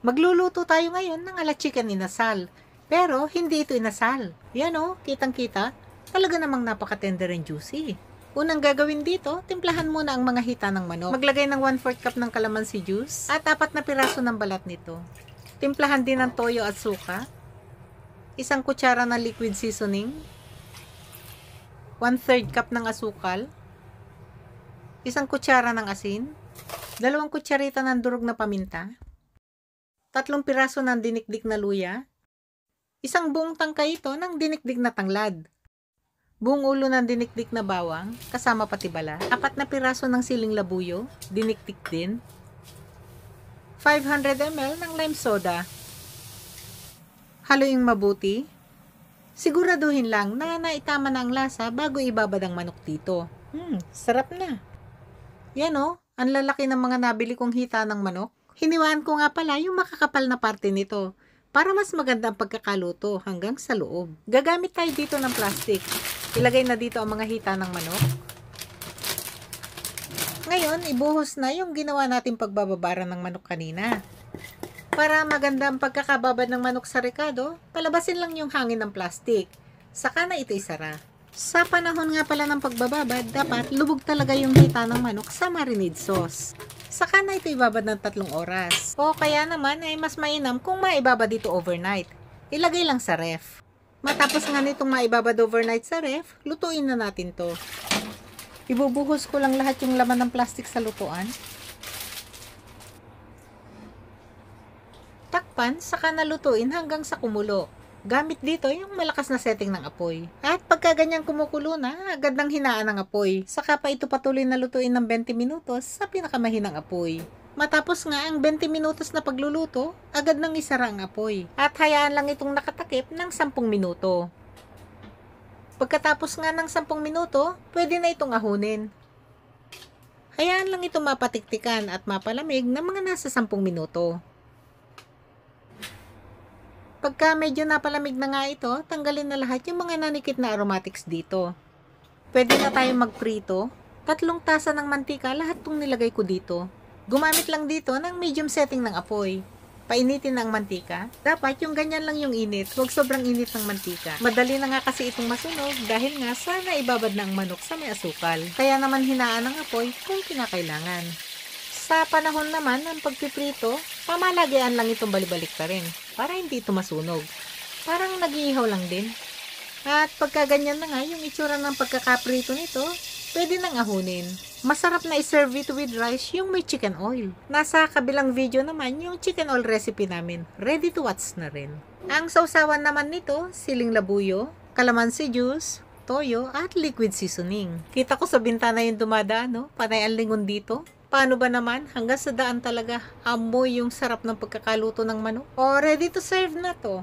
Magluluto tayo ngayon ng ala chicken inasal. Pero hindi ito inasal. Yan o, kitang-kita. Talaga namang napaka-tender and juicy. Unang gagawin dito, timplahan muna ang mga hita ng manok. Maglagay ng 1/4 cup ng calamansi juice at 4 na piraso ng balat nito. Timplahan din ng toyo at suka. 1 kutsara ng liquid seasoning. 1/3 cup ng asukal. 1 kutsara ng asin. 2 kutsarita ng durog na paminta. 3 piraso ng dinikdik na luya. 1 buong tangkay ito ng dinikdik na tanglad. Buong ulo ng dinikdik na bawang, kasama pati balat. 4 na piraso ng siling labuyo, dinikdik din. 500 ml ng lime soda. Haluin mabuti. Siguraduhin lang na naitama na ang lasa bago ibabad ang manok dito. Sarap na. Yan o, ang lalaki ng mga nabili kong hita ng manok. Hiniwaan ko nga pala yung makakapal na parte nito para mas maganda ang pagkakaluto hanggang sa loob. Gagamit tayo dito ng plastic. Ilagay na dito ang mga hita ng manok. Ngayon, ibuhos na yung ginawa natin pagbababara ng manok kanina. Para maganda ang pagkakababad ng manok sa rekado, palabasin lang yung hangin ng plastic. Saka na ito isara. Sa panahon nga pala ng pagbababad, dapat lubog talaga yung hita ng manok sa marinade sauce. Saka na ito ibabad ng 3 oras. O kaya naman ay mas mainam kung maibabad dito overnight. Ilagay lang sa ref. Matapos nga nitong maibabad overnight sa ref, lutuin na natin to. Ibubuhos ko lang lahat yung laman ng plastic sa lutuan. Takpan, saka nalutuin hanggang sa kumulo. Gamit dito yung malakas na setting ng apoy. At pagka ganyan kumukulo na, agad nang hinaan ng apoy. Saka pa ito patuloy na lutuin ng 20 minutos sa pinakamahinang apoy. Matapos nga ang 20 minutos na pagluluto, agad nang isara ang apoy. At hayaan lang itong nakatakip ng 10 minuto. Pagkatapos nga ng 10 minuto, pwede na itong ahunin. Hayaan lang itong mapatiktikan at mapalamig ng mga nasa 10 minuto. Pagka medyo napalamig na nga ito, tanggalin na lahat yung mga nanikit na aromatics dito. Pwede na tayong magprito. 3 tasa ng mantika, lahat itong nilagay ko dito. Gumamit lang dito ng medium setting ng apoy. Painitin na ang mantika. Dapat yung ganyan lang yung init, huwag sobrang init ng mantika. Madali na nga kasi itong masunog dahil nga sana ibabad na ang manok sa may asukal. Kaya naman hinaan ng apoy kung kinakailangan. Sa panahon naman ng pagpiprito, pamalagian lang itong balibalik ka rin para hindi ito masunog. Parang nag-iihaw lang din. At pagka ganyan na nga yung itsura ng pagkakaprito nito, pwede nang ahunin. Masarap na i-serve ito with rice yung may chicken oil. Nasa kabilang video naman yung chicken oil recipe namin. Ready to watch na rin. Ang sausawan naman nito, siling labuyo, calamansi juice, toyo, at liquid seasoning. Kita ko sa bintana yung dumadaan, no? Panay ang lingon dito. Paano ba naman? Hanggang sa daan talaga, amoy yung sarap ng pagkakaluto ng manok. O, ready to serve na to.